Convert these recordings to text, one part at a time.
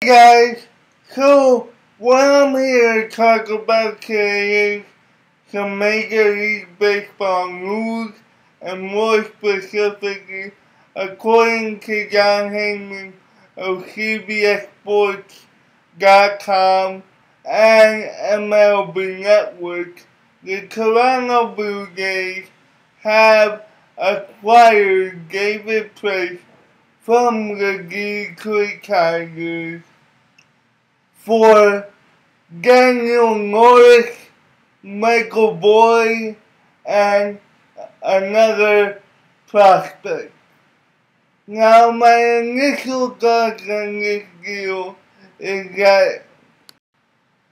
Guys, so what I'm here to talk about today is some Major League Baseball news, and more specifically, according to John Heyman of CBSSports.com and MLB Network, the Toronto Blue Jays have acquired David Price from the Detroit Tigers for Daniel Norris, Michael Boyd, and another prospect. Now, my initial thoughts on this deal is that,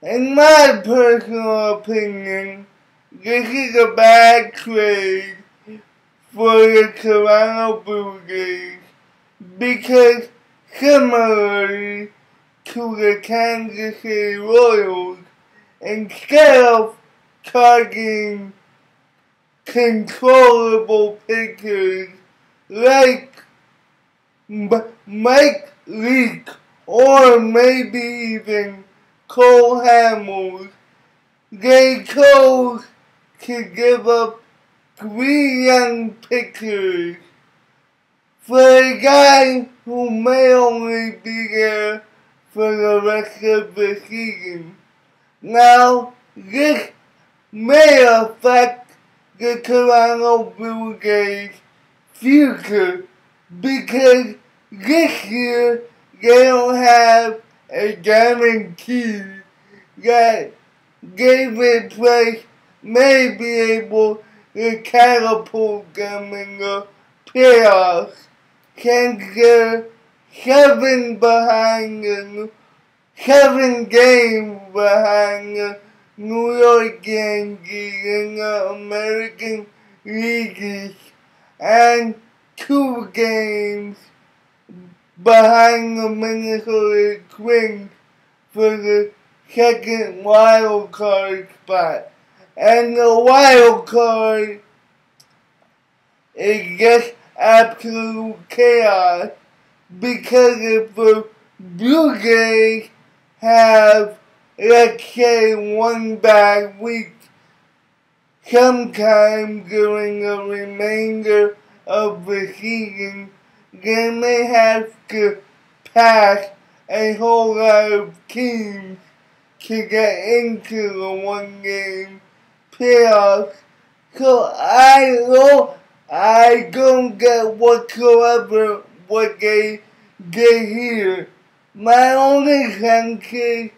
in my personal opinion, this is a bad trade for the Toronto Blue Jays because, similarly to the Kansas City Royals, instead of targeting controllable pitchers like Mike Leake or maybe even Cole Hamels, they chose to give up 3 young pitchers for a guy who may only be there for the rest of the season. Now, this may affect the Toronto Blue Jays' future because this year they don't have a guarantee that David Price may be able to catapult them in the playoffs since they're 7 games behind the New York Yankees in the American League East and 2 games behind the Minnesota Twins for the second wild card spot. And the wild card is just absolute chaos because if the Blue Jays have, let's say, one bad week sometime during the remainder of the season, they may have to pass a whole lot of teams to get into the 1-game playoffs. So I don't get whatsoever what they did here. My only sense is,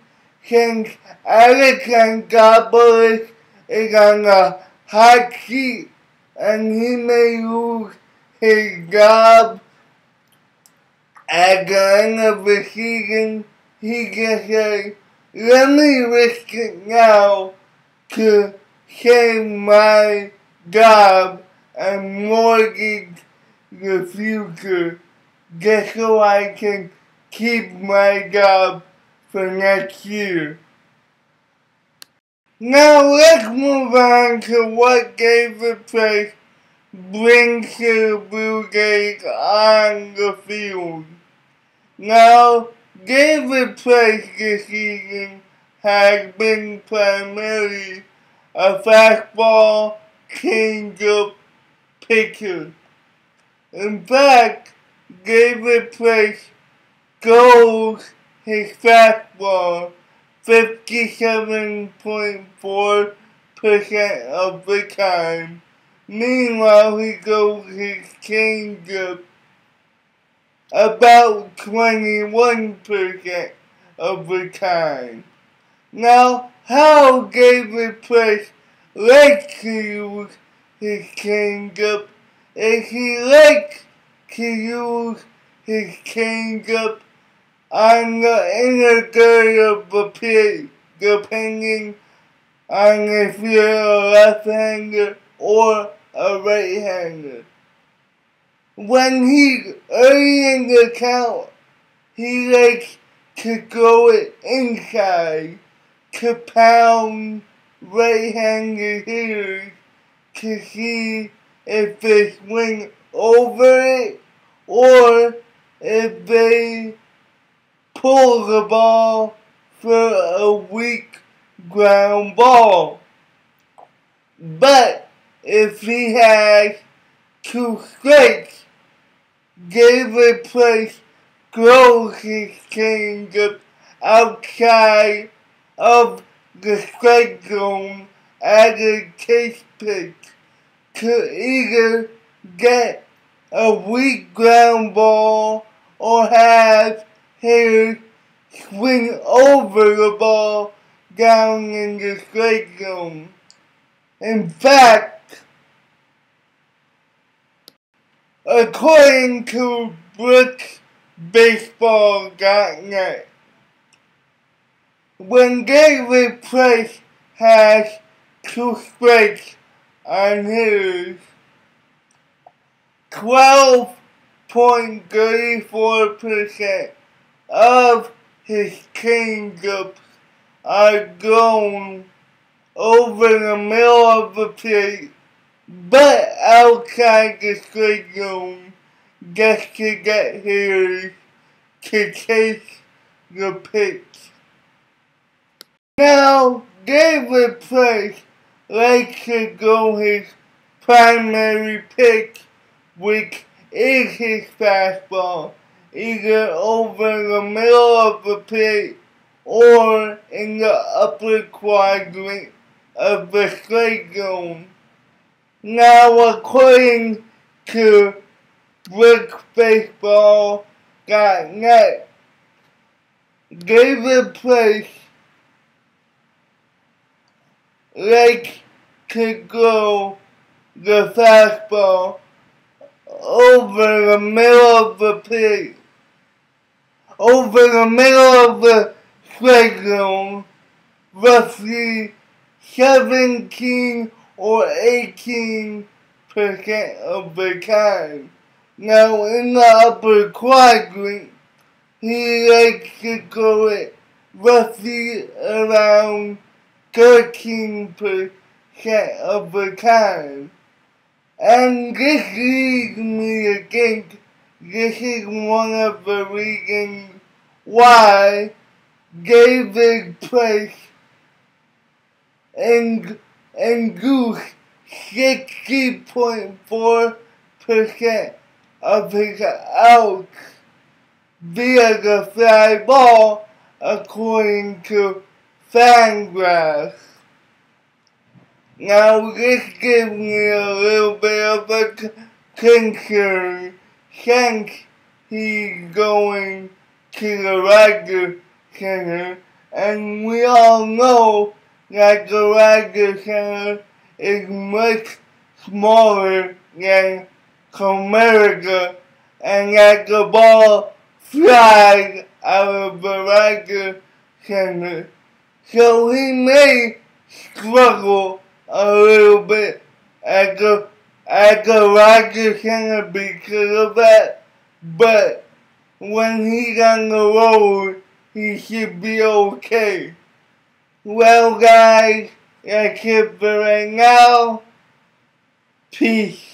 since Alex Anthopoulos is on the hot seat and he may lose his job at the end of the season, he can say, let me risk it now to save my job and mortgage the future just so I can keep my job for next year. Now let's move on to what David Price brings to the Blue Jays on the field. Now, David Price this season has been primarily a fastball changeup pitcher. In fact, David Price throws his fastball 57.4% of the time. Meanwhile, he throws his changeup about 21% of the time. Now, how David Price likes to use his changeup is he likes to use his changeup on the inner third of the plate, depending on if you're a left-hander or a right-hander. When he's early in the count, he likes to throw it inside to pound right-handed hitters to see if they swing over it or if they pull the ball for a weak ground ball. But if he has 2 strikes, David Price throws his changeup outside of the strike zone as a chase pitch to either get a weak ground ball or have hitters swing over the ball down in the strike zone. In fact, according to BrooksBaseball.net, when David Price has 2 strikes on hitters, 12.34% of his changeups are thrown over the middle of the plate, but outside the strike zone, just to get hitters to chase the pitch. Now, David Price likes to throw his primary pitch, which is his fastball, either over the middle of the plate or in the upper quadrant of the strike zone. Now, according to BrooksBaseball.net, David Price likes to throw the fastball over the middle of the plate, over the middle of the strike zone, roughly 17 or 18% of the time. Now, in the upper quadrant, he likes to throw it roughly around 13% of the time. And this leads me to think this is one of the reasons why David Price induced 60.4% of his outs via the fly ball, according to Fangraphs. Now, this gives me a little bit of a concern since he's going to the Rogers Center, and we all know that the Rogers Center is much smaller than Comerica, and that the ball flies out of the Rogers Center. So he may struggle a little bit at the Rogers Center because of that, but when he's on the road, he should be okay. Well, guys, that's it for right now. Peace.